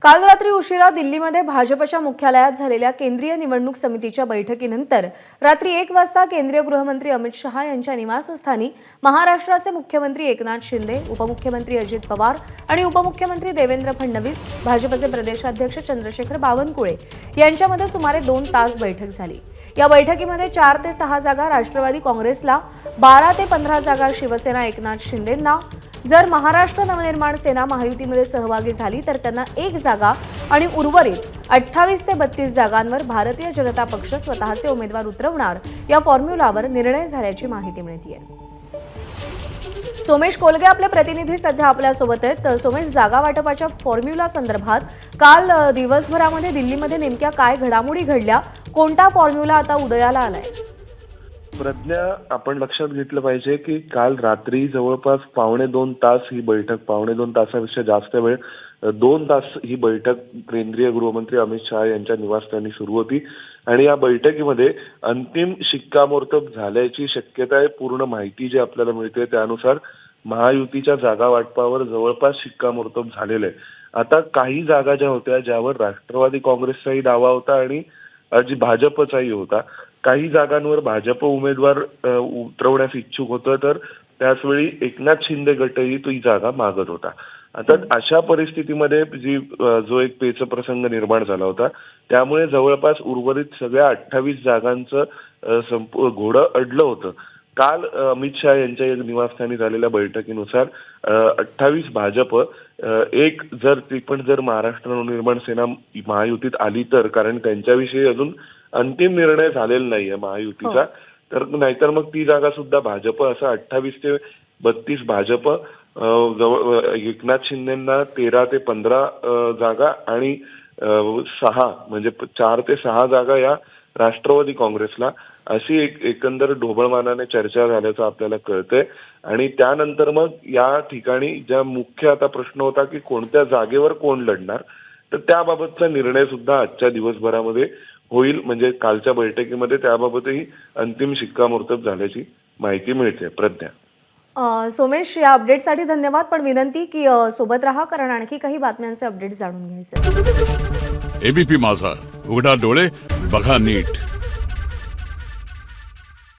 काल रात्री उशिरा दिल्लीमध्ये भाजपच्या मुख्यालयात झालेल्या केंद्रीय निवडणूक समितीच्या बैठकीनंतर रात्री 1 वाजता केंद्रीय गृहमंत्री अमित शहा यांच्या निवासस्थानी महाराष्ट्राचे मुख्यमंत्री एकनाथ शिंदे, उपमुख्यमंत्री अजित पवार आणि उपमुख्यमंत्री देवेंद्र फडणवीस, भाजपचे प्रदेशाध्यक्ष चंद्रशेखर बावनकुळे यांच्यामध्ये सुमारे 2 तास बैठक झाली। या बैठकीमध्ये 4 ते 6 जागा राष्ट्रवादी काँग्रेसला, 12 ते 15 जागा शिवसेना एकनाथ शिंदेंना, जर महाराष्ट्र नवनिर्माण सेना महायुतीमध्ये सहभागी झाली तर त्यांना 1 जागा आणि उर्वरित 28 ते 32 जागांवर भारतीय जनता पक्ष स्वतःचे उमेदवार उतरवणार या फॉर्म्युलावर निर्णय झाल्याची माहिती मिळते। सोमेश कोलगे आपले प्रतिनिधी सध्या आपल्या सोबत आहेत। सोमेश, जागा वाटपाच्या फॉर्म्युला संदर्भात काल दिवसभरामध्ये दिल्लीमध्ये नेमक्या काय घडामोडी घडल्या, कोणता फॉर्म्युला आता उदयाला आलाय? प्रज्ञा, आपण लक्षात घेतलं पाहिजे की काल रात्री जवळपास 2.25 तास ही बैठक, 2.25 तासापेक्षा जास्त वेळ 2 तास ही बैठक केंद्रीय गृहमंत्री अमित शहा यांच्या निवासस्थानी सुरू होती आणि या बैठकीमध्ये अंतिम शिक्कामोर्तब झाल्याची शक्यता आहे। पूर्ण माहिती जी आपल्याला मिळते त्यानुसार महायुतीच्या जागा वाटपावर जवळपास शिक्कामोर्तब झालेलं आहे। आता काही जागा ज्या होत्या ज्यावर राष्ट्रवादी काँग्रेसचाही दावा होता आणि भाजपचाही होता, काही जागांवर भाजप उमेदवार उतरवण्यास इच्छुक होतं, तर त्याचवेळी एकनाथ शिंदे गटही ती जागा मागत होता। आता अशा परिस्थितीमध्ये जो एक पेच प्रसंग निर्माण झाला होता, त्यामुळे जवळपास उर्वरित सगळ्या 28 जागांचं घोडं अडलं होतं। काल अमित शहा यांच्या निवासस्थानी झालेल्या बैठकीनुसार 28 भाजप, एक जर महाराष्ट्र नवनिर्माण सेना महायुतीत आली तर, कारण त्यांच्याविषयी अजून अंतिम निर्णय झालेला नाहीये महायुतीचा, तर नाहीतर मग ती जागा सुद्धा भाजप, असं 28 ते 32 भाजप, एकनाथ शिंदेंना 13 ते 15 जागा आणि 6 म्हणजे 4 ते 6 जागा या राष्ट्रवादी काँग्रेसला, अशी एकंदर ढोबळमानाने चर्चा झाल्याचं आपल्याला कळतंय। आणि त्यानंतर मग या ठिकाणी ज्या मुख्य आता प्रश्न होता की कोणत्या जागेवर कोण लढणार, तर त्याबाबतचा निर्णय सुद्धा आजच्या दिवसभरामध्ये होईल। म्हणजे कालच्या बैठकीमध्ये त्याबाबतही अंतिम शिक्कामोर्तब झाल्याची माहिती मिळते। प्रज्ञा, सोमेश, या अपडेटसाठी धन्यवाद, पण विनंती की सोबत राहा, कारण आणखी काही बातम्यांचे अपडेट जाणून घ्यायचे। एबीपी माझा, उघडा डोळे बघा नीट।